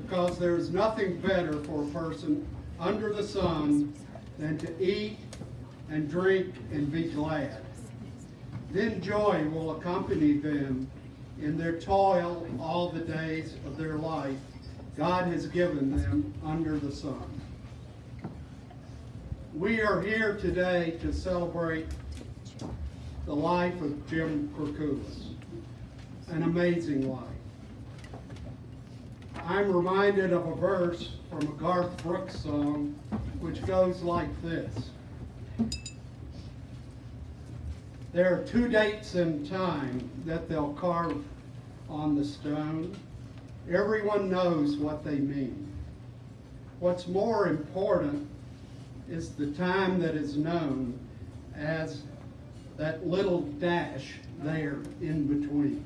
because there's nothing better for a person under the sun than to eat and drink and be glad. Then joy will accompany them in their toil all the days of their life God has given them under the sun. We are here today to celebrate the life of Jim Kourkoulis, an amazing life. I'm reminded of a verse from a Garth Brooks song which goes like this. There are two dates in time that they'll carve on the stone. Everyone knows what they mean. What's more important is the time that is known as that little dash there in between.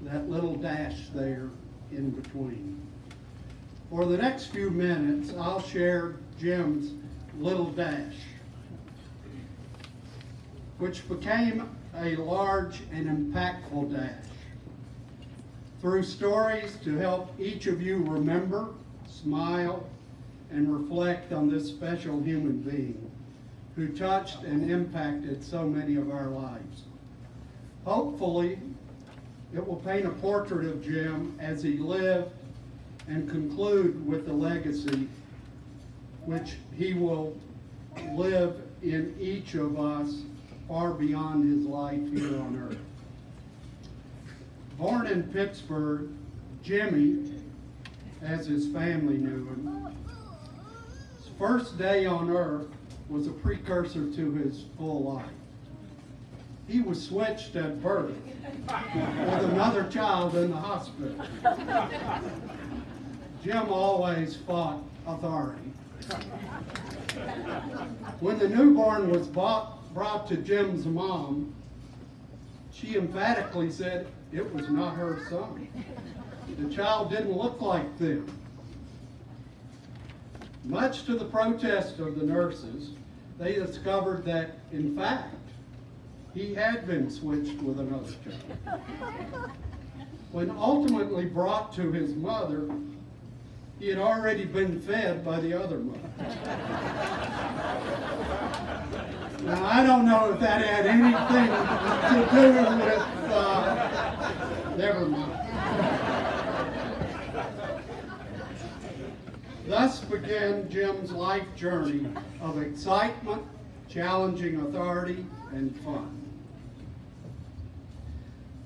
That little dash there in between. For the next few minutes, I'll share Jim's little dash, which became a large and impactful dash. Through stories to help each of you remember, smile, and reflect on this special human being who touched and impacted so many of our lives. Hopefully, it will paint a portrait of Jim as he lived and conclude with the legacy which he will live in each of us far beyond his life here on earth. Born in Pittsburgh, Jimmy, as his family knew him, his first day on earth was a precursor to his full life. He was switched at birth with another child in the hospital. Jim always fought authority. When the newborn was brought to Jim's mom, she emphatically said it was not her son. The child didn't look like them. Much to the protest of the nurses, they discovered that, in fact, he had been switched with another child. When ultimately brought to his mother, he had already been fed by the other mother. Now, I don't know if that had anything to do with, never mind. Thus began Jim's life journey of excitement, challenging authority, and fun.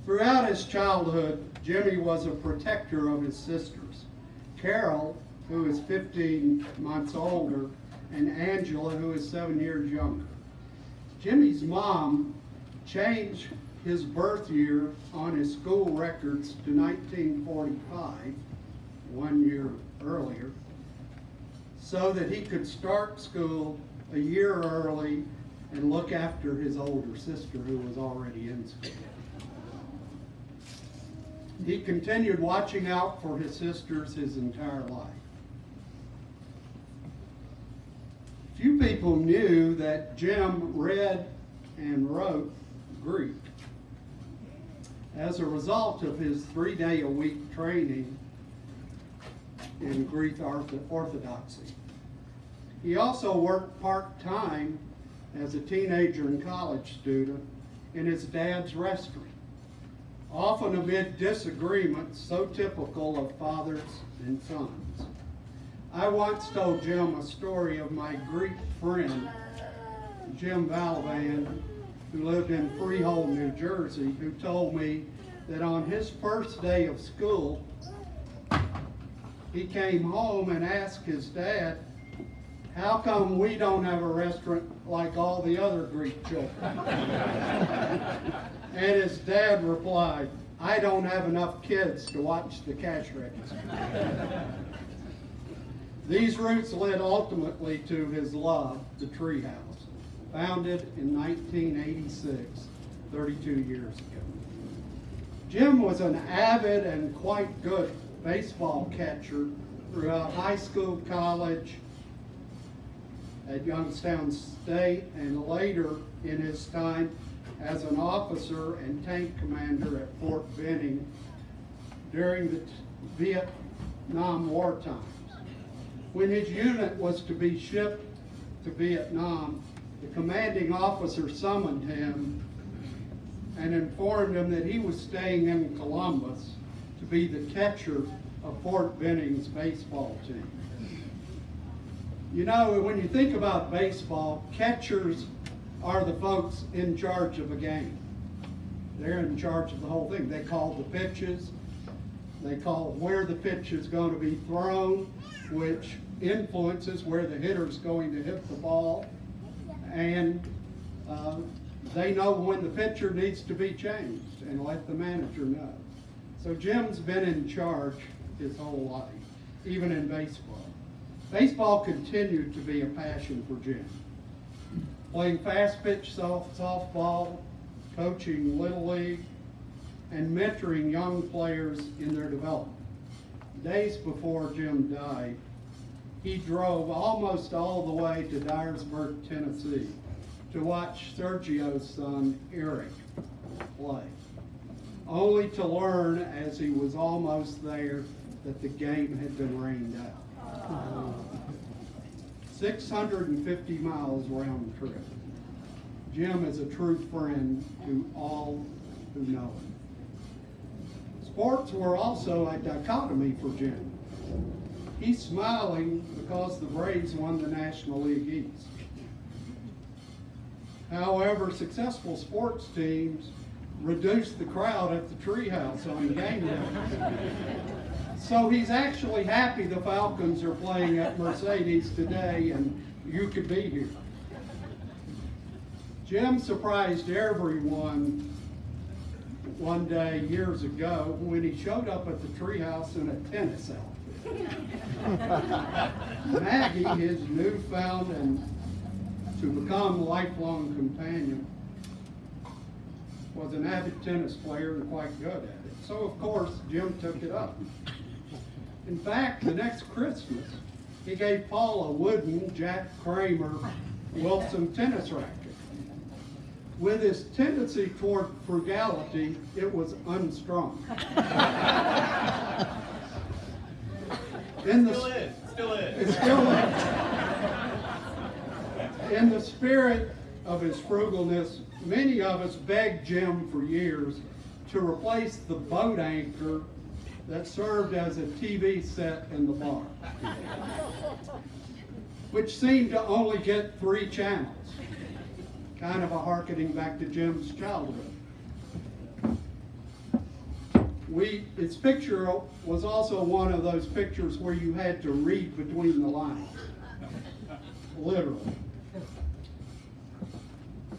Throughout his childhood, Jimmy was a protector of his sisters. Carol, who is 15 months older, and Angela, who is 7 years younger. Jimmy's mom changed his birth year on his school records to 1945, 1 year earlier, so that he could start school a year early and look after his older sister who was already in school. He continued watching out for his sisters his entire life. Few people knew that Jim read and wrote Greek. As a result of his 3-day-a-week training in Greek orthodoxy. He also worked part-time as a teenager and college student in his dad's restaurant, often amid disagreements so typical of fathers and sons. I once told Jim a story of my Greek friend, Jim Valvan, who lived in Freehold, New Jersey, who told me that on his first day of school, he came home and asked his dad, "How come we don't have a restaurant like all the other Greek children?" And his dad replied, "I don't have enough kids to watch the cash register." These roots led ultimately to his love, the Treehouse, founded in 1986, 32 years ago. Jim was an avid and quite good baseball catcher throughout high school, college, at Youngstown State, and later in his time as an officer and tank commander at Fort Benning during the Vietnam war times. When his unit was to be shipped to Vietnam, the commanding officer summoned him and informed him that he was staying in Columbus to be the catcher of Fort Benning's baseball team. You know, when you think about baseball, catchers are the folks in charge of a game. They're in charge of the whole thing. They call the pitches. They call where the pitch is going to be thrown, which influences where the hitter's going to hit the ball. And they know when the pitcher needs to be changed and let the manager know. So Jim's been in charge his whole life, even in baseball. Baseball continued to be a passion for Jim. Playing fast pitch softball, coaching Little League, and mentoring young players in their development. Days before Jim died, he drove almost all the way to Dyersburg, Tennessee to watch Sergio's son, Eric, play, only to learn as he was almost there that the game had been rained out. 650 miles round trip. Jim is a true friend to all who know him. Sports were also a dichotomy for Jim. He's smiling because the Braves won the National League East. However, successful sports teams reduce the crowd at the treehouse on game day. So he's actually happy the Falcons are playing at Mercedes today and you could be here. Jim surprised everyone one day years ago when he showed up at the treehouse in a tennis outfit. Maggie, his newfound and to become lifelong companion, was an avid tennis player and quite good at it. So of course, Jim took it up. In fact, the next Christmas, he gave Paul a wooden Jack Kramer Wilson tennis racket. With his tendency toward frugality, it was unstrung. Still is. It still is. In the spirit of his frugalness, many of us begged Jim for years to replace the boat anchor that served as a TV set in the bar, which seemed to only get 3 channels, kind of a hearkening back to Jim's childhood. His picture was also one of those pictures where you had to read between the lines, literally.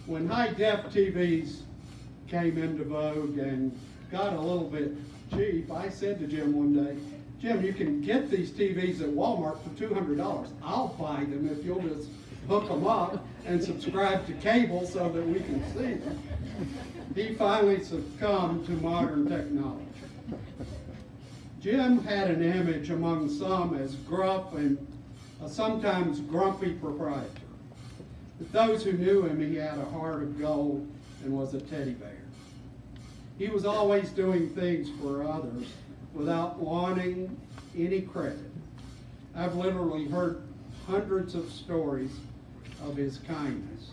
When high-def TVs came into vogue and got a little bit cheap, I said to Jim one day, Jim, you can get these TVs at Walmart for $200. I'll buy them if you'll just hook them up and subscribe to cable so that we can see them. He finally succumbed to modern technology. Jim had an image among some as gruff and a sometimes grumpy proprietor. But those who knew him, he had a heart of gold and was a teddy bear. He was always doing things for others without wanting any credit. I've literally heard hundreds of stories of his kindness.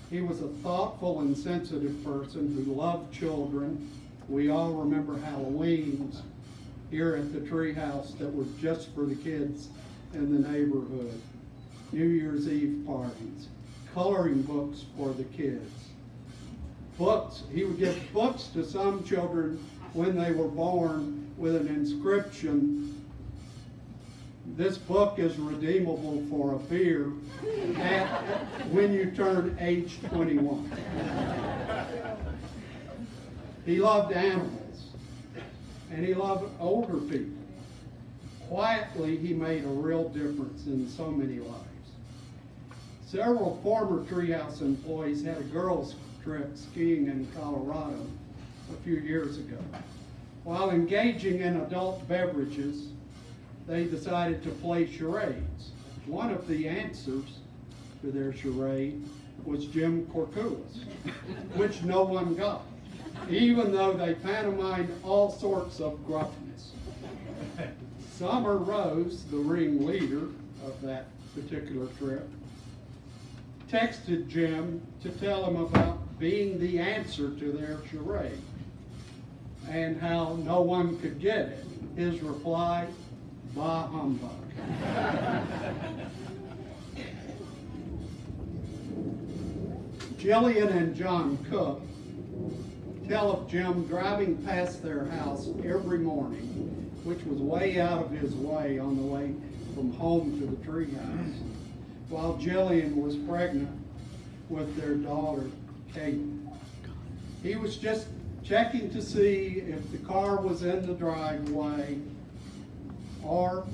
He was a thoughtful and sensitive person who loved children. We all remember Halloweens here at the treehouse that were just for the kids in the neighborhood. New Year's Eve parties, coloring books for the kids. Books, he would give books to some children when they were born with an inscription, this book is redeemable for a beer when you turn age 21. He loved animals, and he loved older people. Quietly, he made a real difference in so many lives. Several former treehouse employees had a girls' trip skiing in Colorado a few years ago. While engaging in adult beverages, they decided to play charades. One of the answers to their charade was Jim Kourkoulis, which no one got, even though they pantomimed all sorts of gruffness. dance. Summer Rose, the ringleader of that particular trip, texted Jim to tell him about being the answer to their charade and how no one could get it. His reply, bah humbug. Jillian and John Cook tell of Jim driving past their house every morning, which was way out of his way on the way from home to the treehouse, while Jillian was pregnant with their daughter, Kate. He was just checking to see if the car was in the driveway or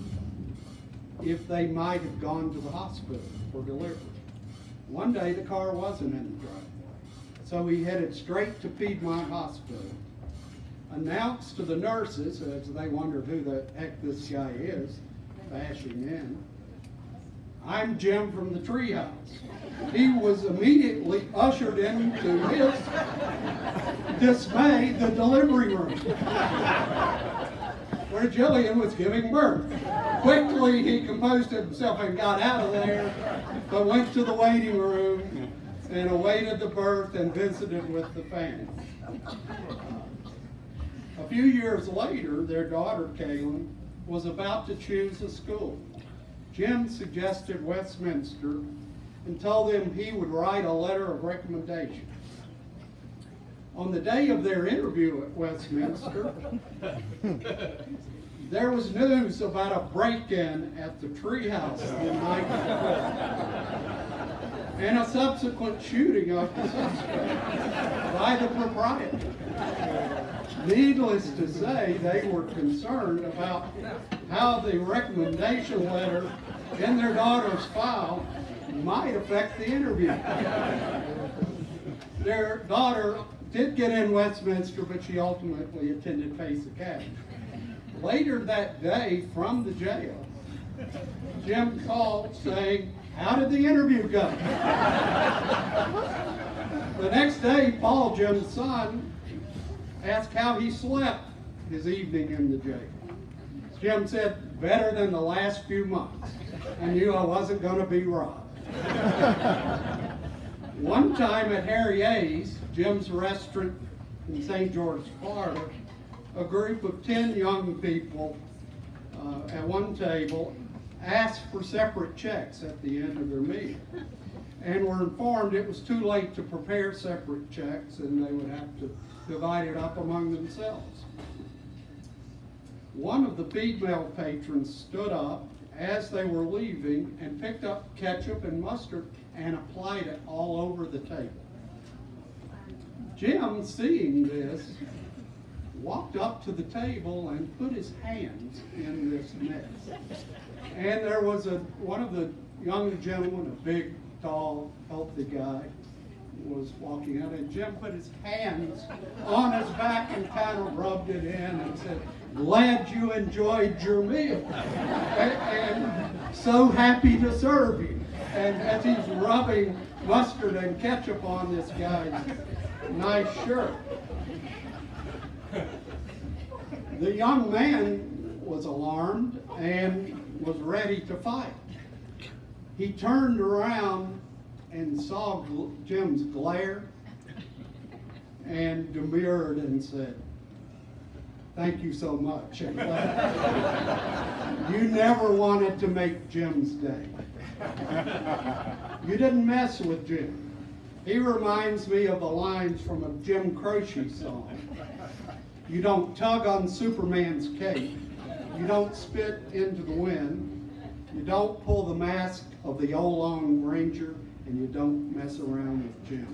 if they might have gone to the hospital for delivery. One day the car wasn't in the driveway, so he headed straight to Piedmont Hospital, announced to the nurses as they wondered who the heck this guy is bashing in, "I'm Jim from the treehouse." He was immediately ushered into his dismay the delivery room, where Jillian was giving birth. Quickly he composed himself and got out of there, but went to the waiting room and awaited the birth and visited with the family. A few years later, their daughter, Kaylin, was about to choose a school. Jim suggested Westminster and told them he would write a letter of recommendation. On the day of their interview at Westminster, there was news about a break-in at the treehouse the night before, and a subsequent shooting of the suspect by the proprietor. Needless to say, they were concerned about how the recommendation letter in their daughter's file might affect the interview. Their daughter did get in Westminster, but she ultimately attended Pace Academy. Later that day, from the jail, Jim called saying, "How did the interview go?" The next day, Paul, Jim's son, asked how he slept his evening in the jail. Jim said, "Better than the last few months. I knew I wasn't going to be robbed." One time at Harry A's, Jim's restaurant in St. George, Florida, a group of 10 young people at one table asked for separate checks at the end of their meal, and were informed it was too late to prepare separate checks and they would have to divide it up among themselves. One of the female patrons stood up as they were leaving and picked up ketchup and mustard and applied it all over the table. Jim, seeing this, walked up to the table and put his hands in this mess. And there was one of the young gentlemen, a big, tall, healthy guy, was walking out, and Jim put his hands on his back and kind of rubbed it in and said, "Glad you enjoyed your meal, and so happy to serve you." And as he's rubbing mustard and ketchup on this guy's nice shirt, the young man was alarmed and was ready to fight. He turned around and saw Jim's glare and demurred and said, "Thank you so much. You never wanted to make Jim's day. You didn't mess with Jim. He reminds me of the lines from a Jim Croce song. You don't tug on Superman's cape. You don't spit into the wind. You don't pull the mask of the old Lone Ranger, and you don't mess around with Jim."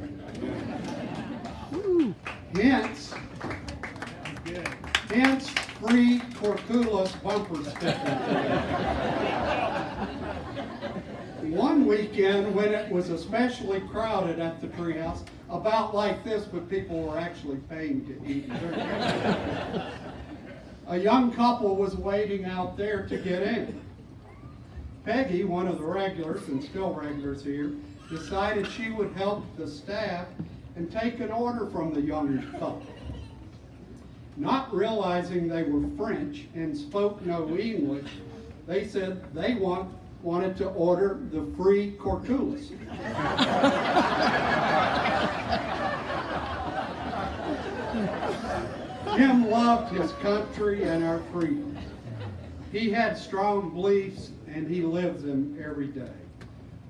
Hence free Kourkoulis bumper sticker. One weekend, when it was especially crowded at the treehouse, about like this, but people were actually paying to eat and drink, a young couple was waiting out there to get in. Peggy, one of the regulars, and still regulars here, decided she would help the staff and take an order from the young couple. Not realizing they were French and spoke no English, they said they wanted to order the free Kourkoulis. Jim loved his country and our freedom. He had strong beliefs and he lives them every day.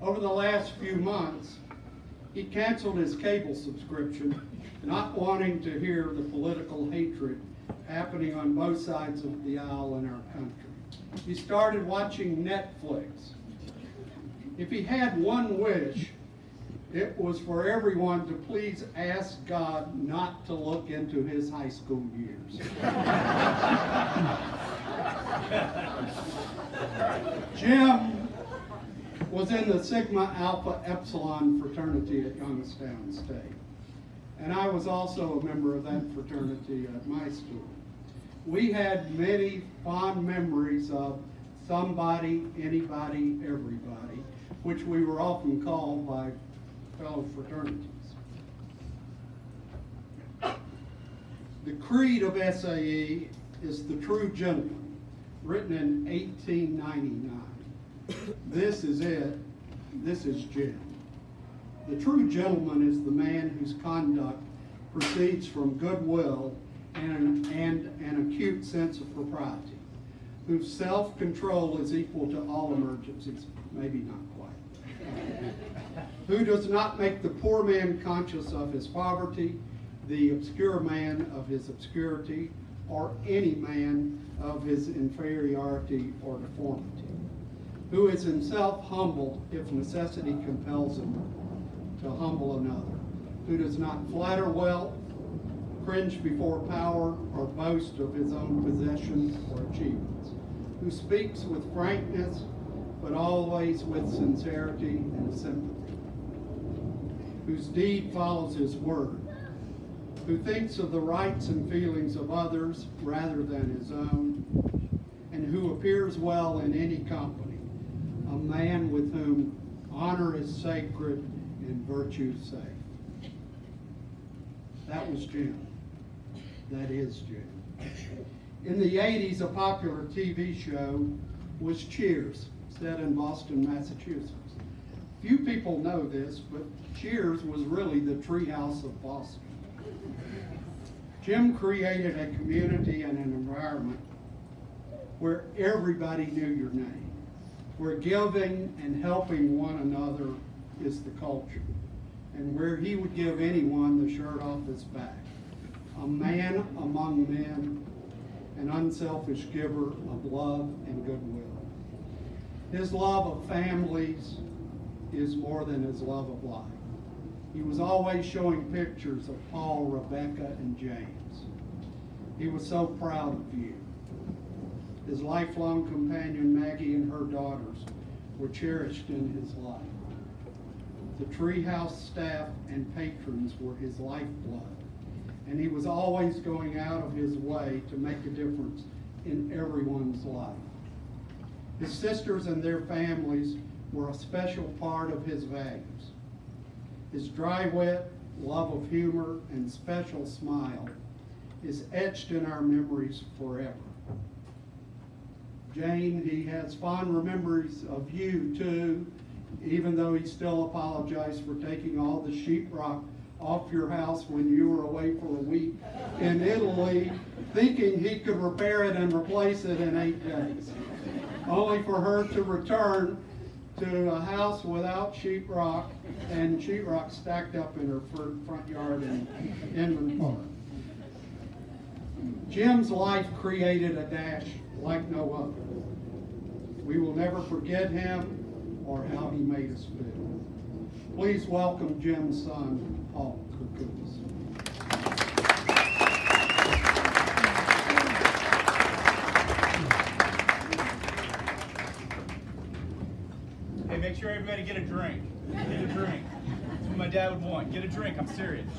Over the last few months, he canceled his cable subscription, not wanting to hear the political hatred happening on both sides of the aisle in our country. He started watching Netflix. If he had one wish, it was for everyone to please ask God not to look into his high school years. Jim was in the Sigma Alpha Epsilon fraternity at Youngstown State. And I was also a member of that fraternity at my school. We had many fond memories of somebody, anybody, everybody, which we were often called by fellow fraternities. The creed of SAE is the true gentleman, written in 1899. This is it. This is Jim. The true gentleman is the man whose conduct proceeds from goodwill and an acute sense of propriety, whose self-control is equal to all emergencies, maybe not quite, who does not make the poor man conscious of his poverty, the obscure man of his obscurity, or any man of his inferiority or deformity, who is himself humble if necessity compels him to humble another, who does not flatter wealth, cringe before power, or boast of his own possessions or achievements, who speaks with frankness, but always with sincerity and sympathy, whose deed follows his word, who thinks of the rights and feelings of others rather than his own, and who appears well in any company, a man with whom honor is sacred and virtue safe. That was Jim. That is Jim. In the 80s, a popular TV show was Cheers, set in Boston, Massachusetts. Few people know this, but Cheers was really the treehouse of Boston. Jim created a community and an environment where everybody knew your name, where giving and helping one another is the culture, and where he would give anyone the shirt off his back. A man among men, an unselfish giver of love and goodwill. His love of families is more than his love of life. He was always showing pictures of Paul, Rebecca, and James. He was so proud of you. His lifelong companion, Maggie, and her daughters were cherished in his life. The treehouse staff and patrons were his lifeblood, and he was always going out of his way to make a difference in everyone's life. His sisters and their families were a special part of his values. His dry wit, love of humor, and special smile is etched in our memories forever. Jane, he has fond memories of you too, even though he still apologized for taking all the sheetrock off your house when you were away for a week in Italy, thinking he could repair it and replace it in 8 days, only for her to return to a house without sheetrock and sheetrock stacked up in her front yard in Inland Park. Jim's life created a dash like no other. We will never forget him or how he made us feel. Please welcome Jim's son, Paul Kourkoulis. Hey, make sure everybody get a drink. Get a drink. That's what my dad would want. Get a drink. I'm serious.